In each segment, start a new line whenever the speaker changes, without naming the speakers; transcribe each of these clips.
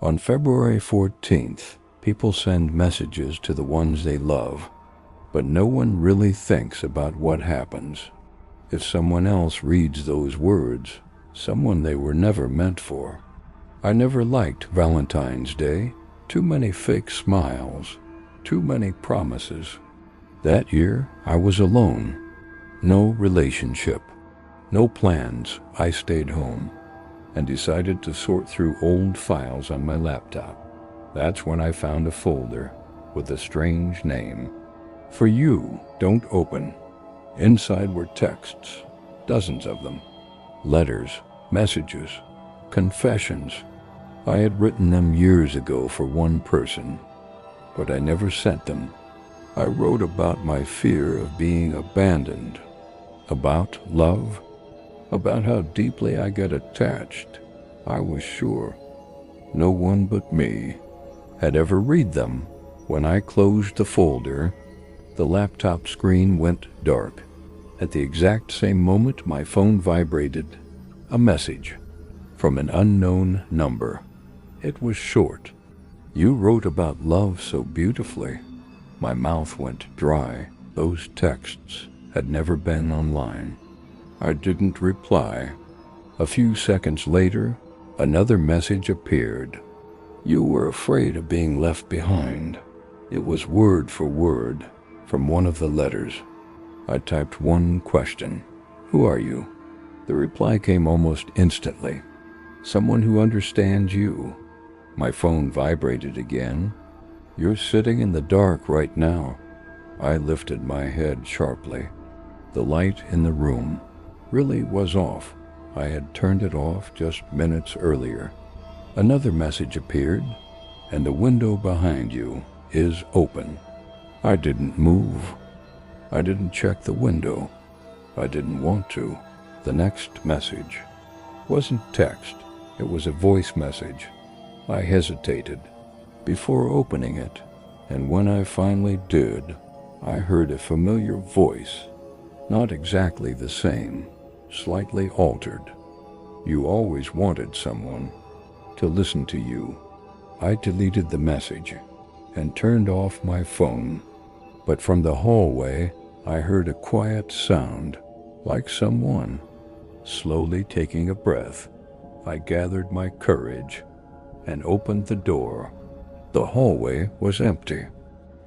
On February 14th, people send messages to the ones they love, but no one really thinks about what happens if someone else reads those words, someone they were never meant for. I never liked Valentine's Day. Too many fake smiles, too many promises. That year, I was alone. No relationship, no plans. I stayed home and decided to sort through old files on my laptop. That's when I found a folder with a strange name. For you, don't open. Inside were texts, dozens of them. Letters, messages, confessions. I had written them years ago for one person, but I never sent them. I wrote about my fear of being abandoned, about love, about how deeply I get attached. I was sure no one but me had ever read them. When I closed the folder, the laptop screen went dark. At the exact same moment, my phone vibrated. A message from an unknown number. It was short. You wrote about love so beautifully. My mouth went dry. Those texts had never been online. I didn't reply. A few seconds later, another message appeared. You were afraid of being left behind. It was word for word from one of the letters. I typed one question. Who are you? The reply came almost instantly. Someone who understands you. My phone vibrated again. You're sitting in the dark right now. I lifted my head sharply. The light in the room really was off. I had turned it off just minutes earlier. Another message appeared, and the window behind you is open. I didn't move. I didn't check the window. I didn't want to. The next message wasn't text. It was a voice message. I hesitated before opening it, and when I finally did, I heard a familiar voice, not exactly the same, slightly altered. You always wanted someone to listen to you. I deleted the message and turned off my phone, but from the hallway, I heard a quiet sound, like someone slowly taking a breath. I gathered my courage and opened the door. The hallway was empty,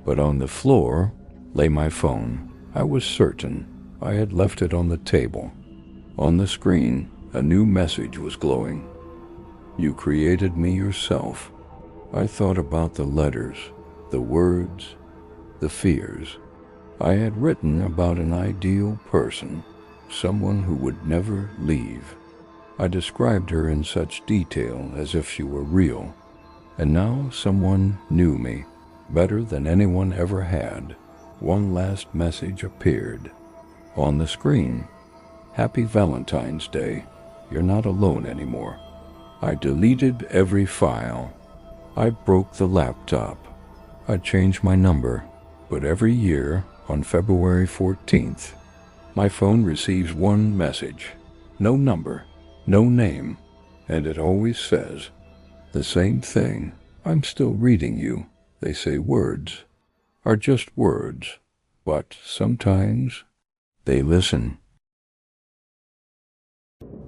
but on the floor lay my phone. I was certain I had left it on the table. On the screen, a new message was glowing. You created me yourself. I thought about the letters, the words, the fears. I had written about an ideal person, someone who would never leave. I described her in such detail as if she were real. And now someone knew me better than anyone ever had. One last message appeared on the screen. Happy Valentine's Day. You're not alone anymore. I deleted every file. I broke the laptop. I changed my number. But every year, on February 14th, my phone receives one message. No number, no name, and it always says the same thing. I'm still reading you. They say words are just words, but sometimes they listen.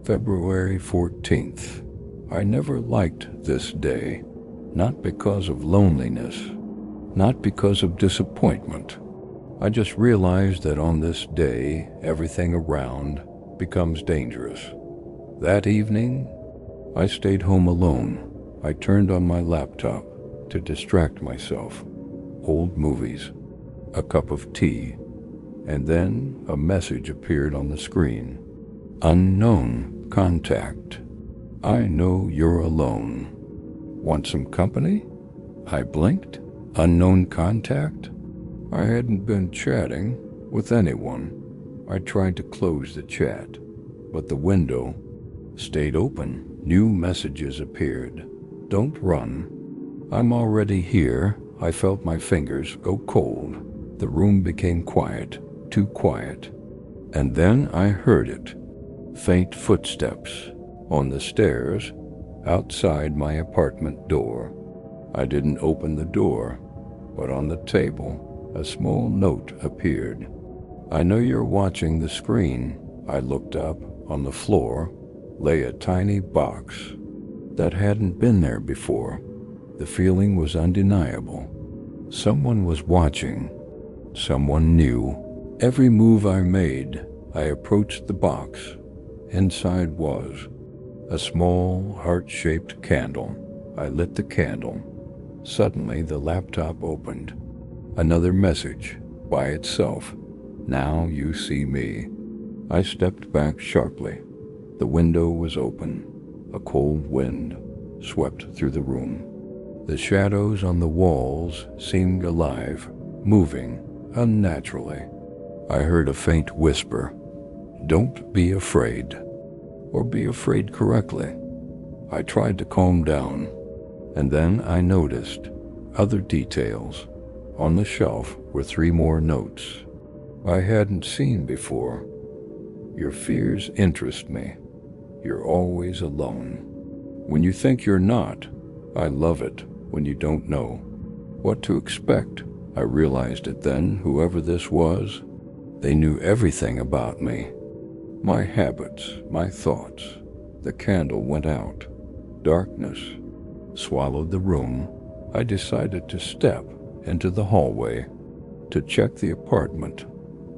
February 14th. I never liked this day, not because of loneliness, not because of disappointment. I just realized that on this day, everything around becomes dangerous. That evening, I stayed home alone. I turned on my laptop to distract myself. Old movies, a cup of tea, and then a message appeared on the screen. Unknown contact. I know you're alone. Want some company? I blinked. Unknown contact? I hadn't been chatting with anyone. I tried to close the chat, but the window stayed open. New messages appeared. Don't run. I'm already here. I felt my fingers go cold. The room became quiet, too quiet. And then I heard it. Faint footsteps on the stairs, outside my apartment door. I didn't open the door, but on the table, a small note appeared. "I know you're watching the screen." I looked up. On the floor lay a tiny box that hadn't been there before. The feeling was undeniable. Someone was watching. Someone knew. Every move I made, I approached the box. Inside was a small, heart-shaped candle. I lit the candle. Suddenly, the laptop opened. Another message, by itself. "Now you see me." I stepped back sharply. The window was open. A cold wind swept through the room. The shadows on the walls seemed alive, moving unnaturally. I heard a faint whisper, "Don't be afraid," or be afraid correctly. I tried to calm down, and then I noticed other details. On the shelf were 3 more notes I hadn't seen before. "Your fears interest me. You're always alone. When you think you're not, I love it when you don't know what to expect." I realized it then. Whoever this was, they knew everything about me. My habits, my thoughts. The candle went out. Darkness swallowed the room. I decided to step into the hallway to check the apartment.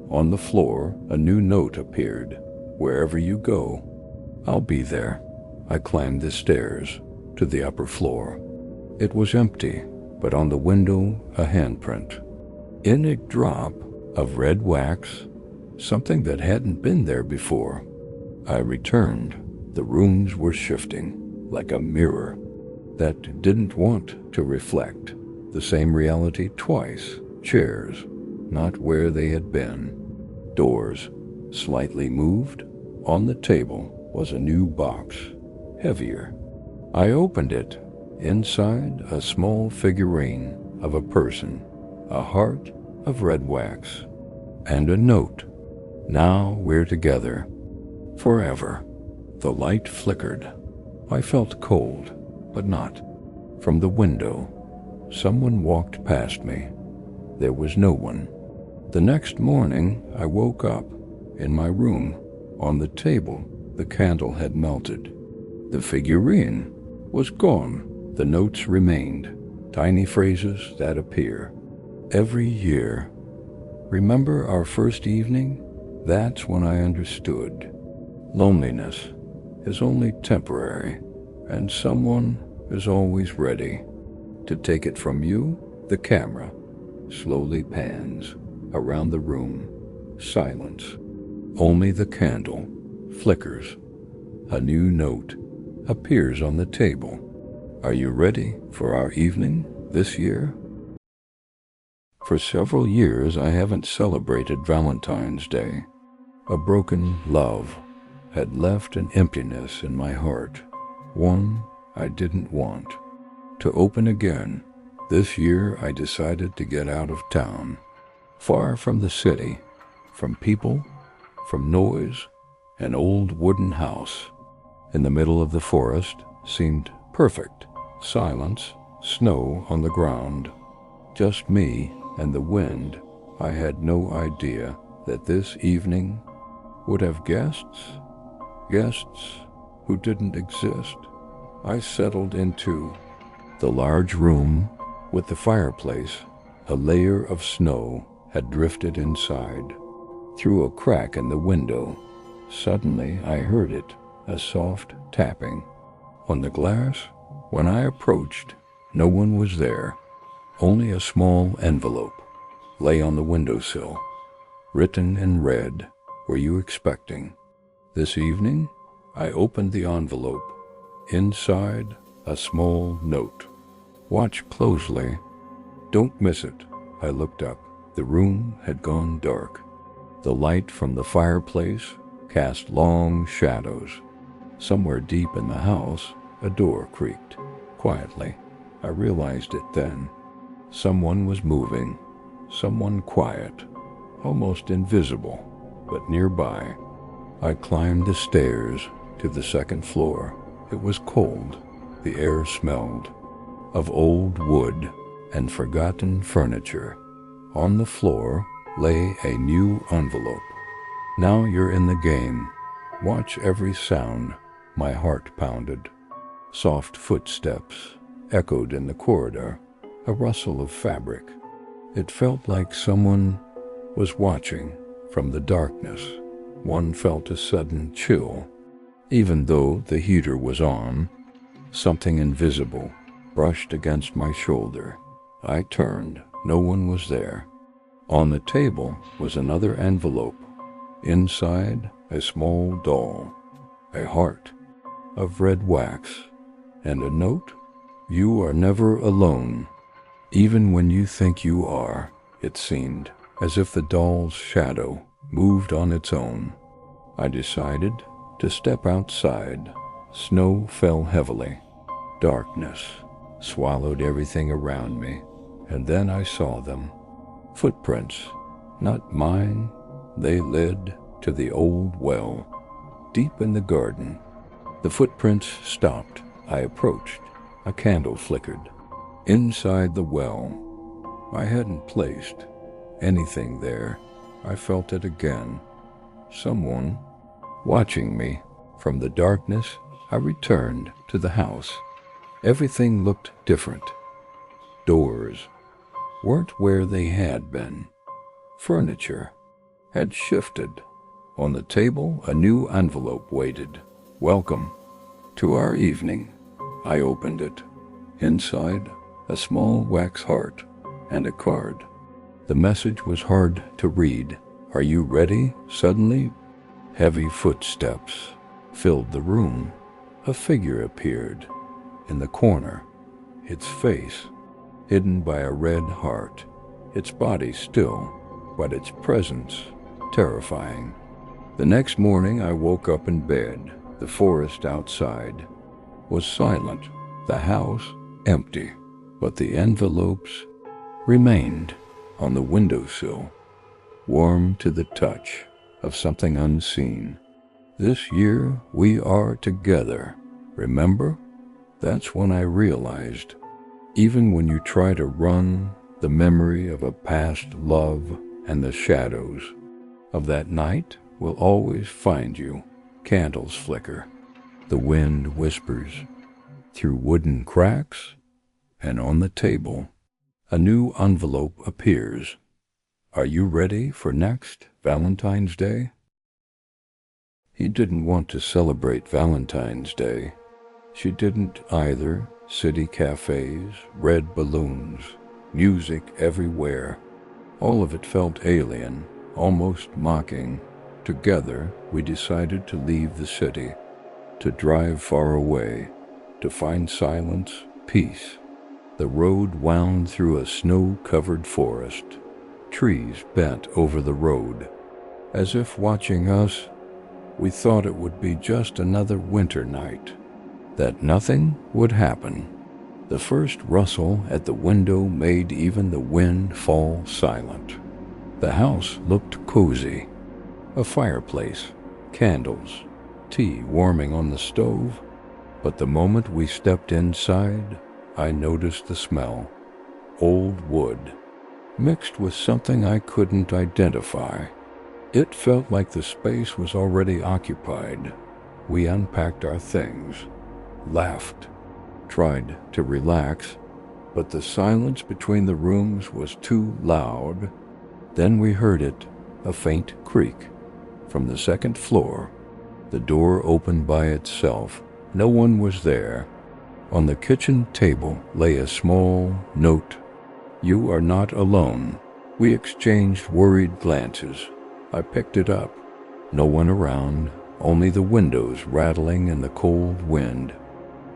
On the floor, a new note appeared. "Wherever you go, I'll be there." I climbed the stairs to the upper floor. It was empty, but on the window, a handprint. In a drop of red wax, something that hadn't been there before. I returned. The rooms were shifting, like a mirror that didn't want to reflect the same reality twice. Chairs, not where they had been. Doors, slightly moved. On the table was a new box, heavier. I opened it. Inside, a small figurine of a person, a heart of red wax, and a note. "Now we're together. Forever." The light flickered. I felt cold, but not. From the window, someone walked past me. There was no one. The next morning, I woke up in my room. On the table, the candle had melted. The figurine was gone. The notes remained, tiny phrases that appear every year. "Remember our first evening?" That's when I understood. Loneliness is only temporary, and someone is always ready to take it from you. The camera slowly pans around the room. Silence. Only the candle flickers. A new note appears on the table. "Are you ready for our evening this year?" For several years, I haven't celebrated Valentine's Day. A broken love had left an emptiness in my heart, one I didn't want to open again. This year, I decided to get out of town, far from the city, from people, from noise. An old wooden house in the middle of the forest seemed perfect. Silence, snow on the ground, just me and the wind. I had no idea that this evening would have guests who didn't exist. I settled into the large room with the fireplace. A layer of snow had drifted inside. Through a crack in the window, suddenly I heard it, a soft tapping on the glass. When I approached, no one was there. Only a small envelope lay on the windowsill. Written in red, "Were you expecting this evening?" I opened the envelope. Inside, a small note. "Watch closely. Don't miss it." I looked up. The room had gone dark. The light from the fireplace cast long shadows. Somewhere deep in the house, a door creaked quietly. I realized it then. Someone was moving. Someone quiet, almost invisible, but nearby. I climbed the stairs to the second floor. It was cold. The air smelled of old wood and forgotten furniture. On the floor lay a new envelope. Now you're in the game. Watch every sound. My heart pounded. Soft footsteps echoed in the corridor, a rustle of fabric. It felt like someone was watching from the darkness. One felt a sudden chill. Even though the heater was on, something invisible brushed against my shoulder. I turned. No one was there. On the table was another envelope. Inside, a small doll, a heart of red wax, and a note. You are never alone, even when you think you are. It seemed as if the doll's shadow moved on its own. I decided to step outside. Snow fell heavily. Darkness swallowed everything around me, and then I saw them. Footprints, not mine. They led to the old well, deep in the garden. The footprints stopped. I approached. A candle flickered. Inside the well, I hadn't placed anything there. I felt it again. Someone watching me from the darkness. I returned to the house. Everything looked different. Doors weren't where they had been. Furniture had shifted. On the table, a new envelope waited. Welcome to our evening. I opened it. Inside, a small wax heart and a card. The message was hard to read. Are you ready? Suddenly, heavy footsteps filled the room. A figure appeared in the corner, its face hidden by a red heart, its body still, but its presence terrifying. The next morning I woke up in bed. The forest outside was silent, the house empty, but the envelopes remained on the windowsill, warm to the touch of something unseen. This year we are together. Remember? That's when I realized, even when you try to run, the memory of a past love and the shadows of that night will always find you. Candles flicker. The wind whispers through wooden cracks, and on the table, a new envelope appears. Are you ready for next Valentine's Day? He didn't want to celebrate Valentine's Day. She didn't either. City cafes, red balloons, music everywhere. All of it felt alien, almost mocking. Together, we decided to leave the city, to drive far away, to find silence, peace. The road wound through a snow-covered forest. Trees bent over the road. As if watching us, we thought it would be just another winter night, that nothing would happen. The first rustle at the window made even the wind fall silent. The house looked cozy. A fireplace, candles, tea warming on the stove. But the moment we stepped inside, I noticed the smell. Old wood, mixed with something I couldn't identify. It felt like the space was already occupied. We unpacked our things, laughed, tried to relax, but the silence between the rooms was too loud. Then we heard it, a faint creak. From the second floor, the door opened by itself. No one was there. On the kitchen table lay a small note. You are not alone. We exchanged worried glances. I picked it up. No one around, only the windows rattling in the cold wind.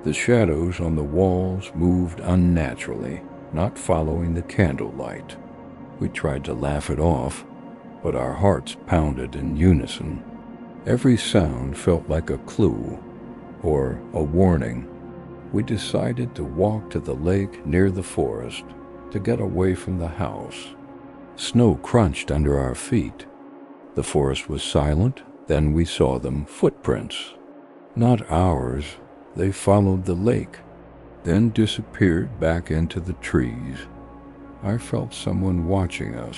The shadows on the walls moved unnaturally, not following the candlelight. We tried to laugh it off, but our hearts pounded in unison. Every sound felt like a clue or a warning. We decided to walk to the lake near the forest to get away from the house. Snow crunched under our feet. The forest was silent. Then we saw them, footprints. Not ours. They followed the lake, then disappeared back into the trees. I felt someone watching us.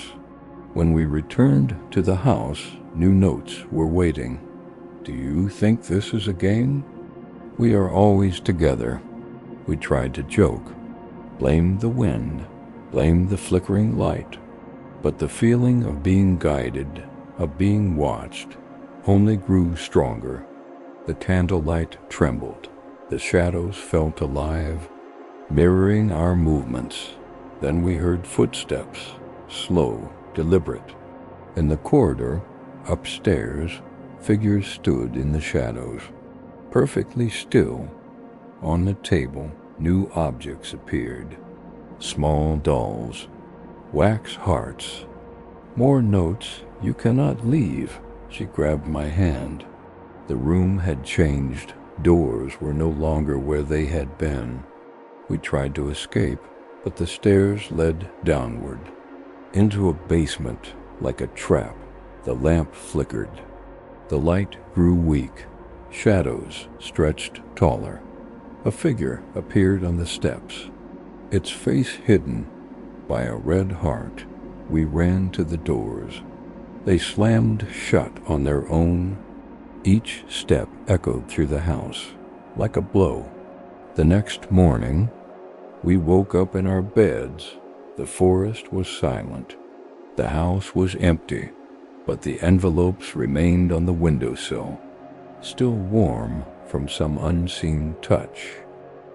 When we returned to the house, new notes were waiting. Do you think this is a game? We are always together. We tried to joke, blame the wind, blame the flickering light, but the feeling of being guided, of being watched, only grew stronger. The candlelight trembled. The shadows felt alive, mirroring our movements. Then we heard footsteps, slow, deliberate. In the corridor, upstairs, figures stood in the shadows, perfectly still. On the table, new objects appeared. Small dolls, wax hearts. More notes. You cannot leave. She grabbed my hand. The room had changed. Doors were no longer where they had been. We tried to escape, but the stairs led downward, into a basement like a trap. The lamp flickered. The light grew weak. Shadows stretched taller. A figure appeared on the steps, its face hidden by a red heart. We ran to the doors. They slammed shut on their own. Each step echoed through the house, like a blow. The next morning, we woke up in our beds. The forest was silent. The house was empty, but the envelopes remained on the windowsill, still warm from some unseen touch.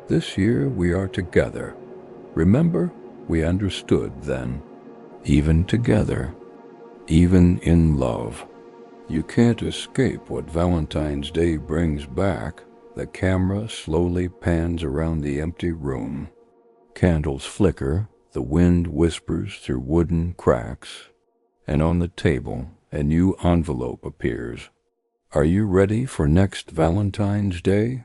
This year we are together. Remember, we understood then. Even together, even in love. You can't escape what Valentine's Day brings back. The camera slowly pans around the empty room. Candles flicker, the wind whispers through wooden cracks, and on the table a new envelope appears. Are you ready for next Valentine's Day?